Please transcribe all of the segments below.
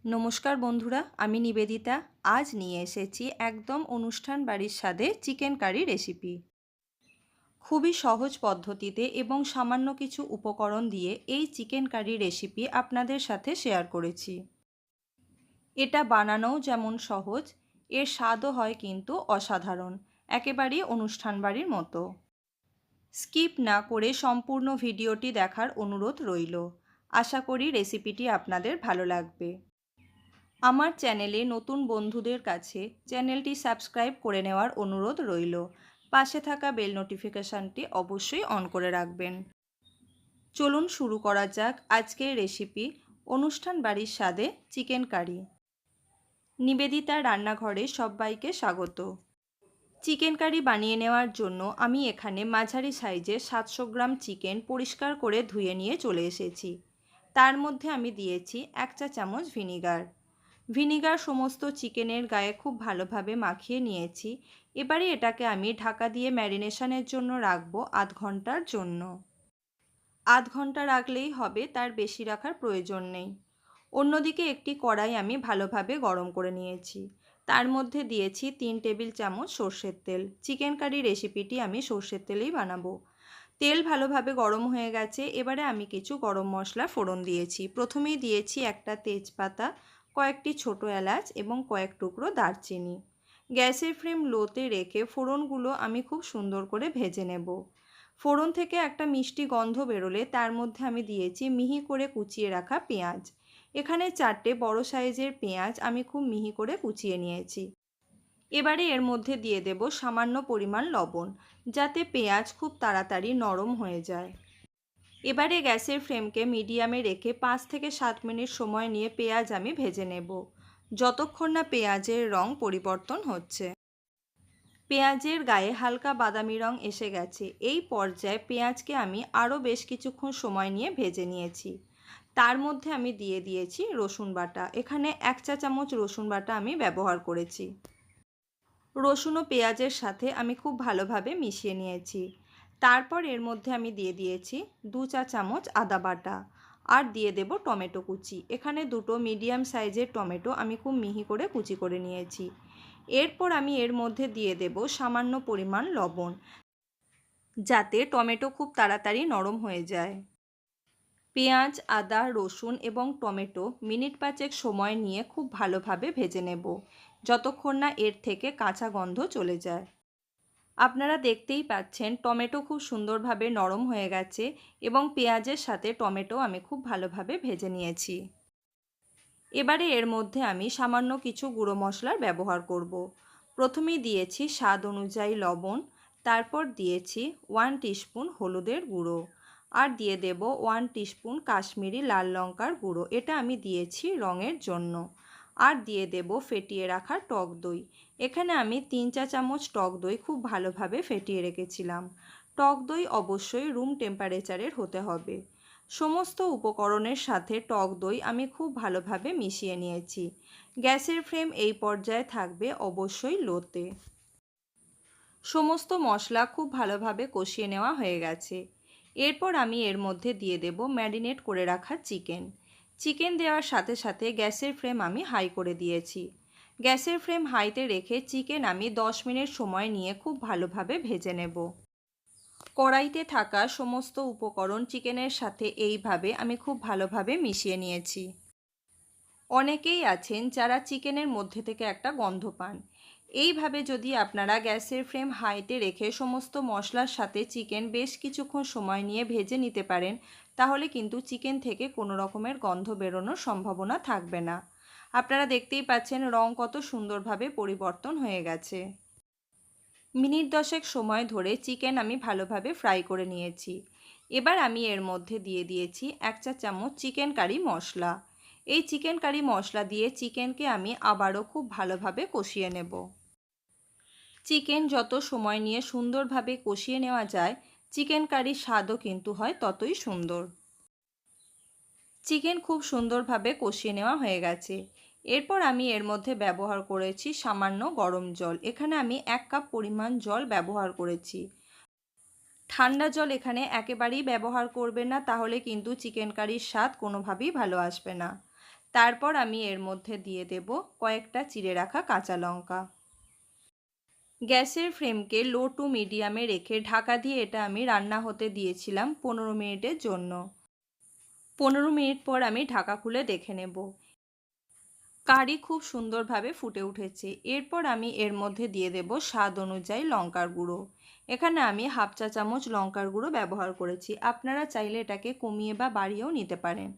নমস্কার বন্ধুরা, আমি নিবেদিতা। আজ নিয়ে এসেছি একদম অনুষ্ঠান বাড়ির স্বাদে চিকেন কারি রেসিপি। খুবই সহজ পদ্ধতিতে এবং সামান্য কিছু উপকরণ দিয়ে এই চিকেন কারি রেসিপি আপনাদের সাথে শেয়ার করেছি। এটা বানানোও যেমন সহজ, এর স্বাদও হয় কিন্তু অসাধারণ, একেবারেই অনুষ্ঠান বাড়ির মতো। স্কিপ না করে সম্পূর্ণ ভিডিওটি দেখার অনুরোধ রইল। আশা করি রেসিপিটি আপনাদের ভালো লাগবে। আমার চ্যানেলে নতুন বন্ধুদের কাছে চ্যানেলটি সাবস্ক্রাইব করে নেওয়ার অনুরোধ রইল। পাশে থাকা বেল নোটিফিকেশানটি অবশ্যই অন করে রাখবেন। চলুন শুরু করা যাক আজকের রেসিপি, অনুষ্ঠান বাড়ির স্বাদে চিকেন কারি। নিবেদিতা রান্নাঘরে সবাইকে স্বাগত। চিকেন কারি বানিয়ে নেওয়ার জন্য আমি এখানে মাঝারি সাইজের 700 গ্রাম চিকেন পরিষ্কার করে ধুয়ে নিয়ে চলে এসেছি। তার মধ্যে আমি দিয়েছি 1 চা চামচ ভিনিগার। ভিনিগার সমস্ত চিকেনের গায়ে খুব ভালোভাবে মাখিয়ে নিয়েছি। এবারে এটাকে আমি ঢাকা দিয়ে ম্যারিনেশনের জন্য রাখবো আধ ঘন্টার জন্য। আধ ঘন্টা রাখলেই হবে, তার বেশি রাখার প্রয়োজন নেই। অন্যদিকে একটি কড়াই আমি ভালোভাবে গরম করে নিয়েছি। তার মধ্যে দিয়েছি 3 টেবিল চামচ সর্ষের তেল। চিকেন কারি রেসিপিটি আমি সর্ষের তেলেই বানাবো। তেল ভালোভাবে গরম হয়ে গেছে। এবারে আমি কিছু গরম মশলা ফোড়ন দিয়েছি। প্রথমেই দিয়েছি একটা তেজপাতা, কয়েকটি ছোট এলাচ এবং কয়েক টুকরো দারচিনি। গ্যাসের ফ্লেম লোতে রেখে ফোড়নগুলো আমি খুব সুন্দর করে ভেজে নেব। ফোড়ন থেকে একটা মিষ্টি গন্ধ বেরোলে তার মধ্যে আমি দিয়েছি মিহি করে কুচিয়ে রাখা পেঁয়াজ। এখানে 4টে বড় সাইজের পেঁয়াজ আমি খুব মিহি করে কুচিয়ে নিয়েছি। এবারে এর মধ্যে দিয়ে দেব সামান্য পরিমাণ লবণ, যাতে পেঁয়াজ খুব তাড়াতাড়ি নরম হয়ে যায়। এবারে গ্যাসের ফ্লেমকে মিডিয়ামে রেখে 5 থেকে 7 মিনিট সময় নিয়ে পেঁয়াজ আমি ভেজে নেব, যতক্ষণ না পেঁয়াজের রং পরিবর্তন হচ্ছে। পেঁয়াজের গায়ে হালকা বাদামি রং এসে গেছে। এই পর্যায়ে পেঁয়াজকে আমি আরও বেশ কিছুক্ষণ সময় নিয়ে ভেজে নিয়েছি। তার মধ্যে আমি দিয়ে দিয়েছি রসুন বাটা। এখানে 1 চা চামচ রসুন বাটা আমি ব্যবহার করেছি। রসুন ও পেঁয়াজের সাথে আমি খুব ভালোভাবে মিশিয়ে নিয়েছি। তারপর এর মধ্যে আমি দিয়ে দিয়েছি 2 চা চামচ আদা বাটা আর দিয়ে দেব টমেটো কুচি। এখানে দুটো মিডিয়াম সাইজের টমেটো আমি খুব মিহি করে কুচি করে নিয়েছি। এরপর আমি এর মধ্যে দিয়ে দেব সামান্য পরিমাণ লবণ, যাতে টমেটো খুব তাড়াতাড়ি নরম হয়ে যায়। পেঁয়াজ, আদা, রসুন এবং টমেটো মিনিট 5 সময় নিয়ে খুব ভালোভাবে ভেজে নেব, যতক্ষণ না এর থেকে কাঁচা গন্ধ চলে যায়। আপনারা দেখতেই পাচ্ছেন টমেটো খুব সুন্দরভাবে নরম হয়ে গেছে এবং পেঁয়াজের সাথে টমেটো আমি খুব ভালোভাবে ভেজে নিয়েছি। এবারে এর মধ্যে আমি সামান্য কিছু গুঁড়ো মশলার ব্যবহার করব। প্রথমেই দিয়েছি স্বাদ অনুযায়ী লবণ, তারপর দিয়েছি 1 টিস্পুন হলুদের গুঁড়ো আর দিয়ে দেব 1 টিস্পুন কাশ্মীরি লাল লঙ্কার গুঁড়ো। এটা আমি দিয়েছি রঙের জন্য। আর দিয়ে দেব ফেটিয়ে রাখা টক দই। এখানে আমি 3 চা চামচ টক দই খুব ভালোভাবে ফেটিয়ে রেখেছিলাম। টক দই অবশ্যই রুম টেম্পারেচারের হতে হবে। সমস্ত উপকরণের সাথে টক দই আমি খুব ভালোভাবে মিশিয়ে নিয়েছি। গ্যাসের ফ্লেম এই পর্যায়ে থাকবে অবশ্যই লোতে। সমস্ত মশলা খুব ভালোভাবে কষিয়ে নেওয়া হয়ে গেছে। এরপর আমি এর মধ্যে দিয়ে দেব ম্যারিনেট করে রাখা চিকেন। চিকেন দেওয়ার সাথে সাথে গ্যাসের ফ্লেম আমি হাই করে দিয়েছি। গ্যাসের ফ্লেম হাইতে রেখে চিকেন আমি 10 মিনিট সময় নিয়ে খুব ভালোভাবে ভেজে নেব। কড়াইতে থাকা সমস্ত উপকরণ চিকেনের সাথে এইভাবে আমি খুব ভালোভাবে মিশিয়ে নিয়েছি। অনেকেই আছেন যারা চিকেনের মধ্যে থেকে একটা গন্ধ পান। এইভাবে যদি আপনারা গ্যাসের ফ্লেম হাইতে রেখে সমস্ত মশলার সাথে চিকেন বেশ কিছুক্ষণ সময় নিয়ে ভেজে নিতে পারেন, তাহলে কিন্তু চিকেন থেকে কোনো রকমের গন্ধ বেরোনোর সম্ভাবনা থাকবে না। আপনারা দেখতেই পাচ্ছেন রং কত সুন্দরভাবে পরিবর্তন হয়ে গেছে। মিনিট 10 সময় ধরে চিকেন আমি ভালোভাবে ফ্রাই করে নিয়েছি। এবার আমি এর মধ্যে দিয়ে দিয়েছি 1 চা চামচ চিকেন কারি মশলা। এই চিকেন কারি মশলা দিয়ে চিকেনকে আমি আবারও খুব ভালোভাবে কষিয়ে নেব। চিকেন যত সময় নিয়ে সুন্দরভাবে কষিয়ে নেওয়া যায়, চিকেন কারির স্বাদও কিন্তু হয় ততই সুন্দর। চিকেন খুব সুন্দরভাবে কষিয়ে নেওয়া হয়ে গেছে। এরপর আমি এর মধ্যে ব্যবহার করেছি সামান্য গরম জল। এখানে আমি 1 কাপ পরিমাণ জল ব্যবহার করেছি। ঠান্ডা জল এখানে একেবারেই ব্যবহার করবেন না, তাহলে কিন্তু চিকেন কারির স্বাদ কোনোভাবেই ভালো আসবে না। তারপর আমি এর মধ্যে দিয়ে দেব কয়েকটা চিড়ে রাখা কাঁচা লঙ্কা। গ্যাসের ফ্লেমকে লো টু মিডিয়ামে রেখে ঢাকা দিয়ে এটা আমি রান্না হতে দিয়েছিলাম 15 মিনিটের জন্য। 15 মিনিট পর আমি ঢাকা খুলে দেখে নেব। কারি খুব সুন্দরভাবে ফুটে উঠেছে। এরপর আমি এর মধ্যে দিয়ে দেব স্বাদ অনুযায়ী লঙ্কার গুঁড়ো। এখানে আমি হাফ চা চামচ লঙ্কার গুঁড়ো ব্যবহার করেছি। আপনারা চাইলে এটাকে কমিয়ে বা বাড়িয়েও নিতে পারেন।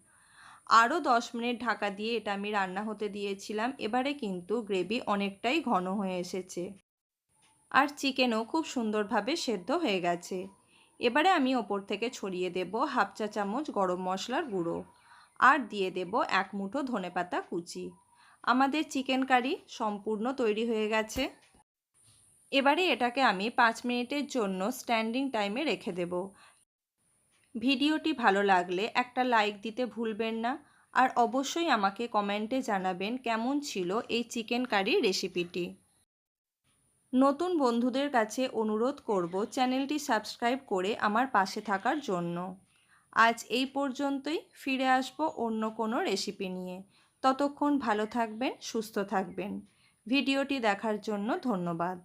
আরও 10 মিনিট ঢাকা দিয়ে এটা আমি রান্না হতে দিয়েছিলাম। এবারে কিন্তু গ্রেভি অনেকটাই ঘন হয়ে এসেছে আর চিকেনও খুব সুন্দরভাবে সেদ্ধ হয়ে গেছে। এবারে আমি ওপর থেকে ছড়িয়ে দেব হাফ চা চামচ গরম মশলার গুঁড়ো আর দিয়ে দেব 1 মুঠো ধনেপাতা কুচি। আমাদের চিকেন কারি সম্পূর্ণ তৈরি হয়ে গেছে। এবারে এটাকে আমি 5 মিনিটের জন্য স্ট্যান্ডিং টাইমে রেখে দেব। ভিডিওটি ভালো লাগলে একটা লাইক দিতে ভুলবেন না আর অবশ্যই আমাকে কমেন্টে জানাবেন কেমন ছিল এই চিকেন কারি রেসিপিটি। নতুন বন্ধুদের কাছে অনুরোধ করব চ্যানেলটি সাবস্ক্রাইব করে আমার পাশে থাকার জন্য। আজ এই পর্যন্তই, ফিরে আসব অন্য কোনো রেসিপি নিয়ে। ততক্ষণ ভালো থাকবেন, সুস্থ থাকবেন। ভিডিওটি দেখার জন্য ধন্যবাদ।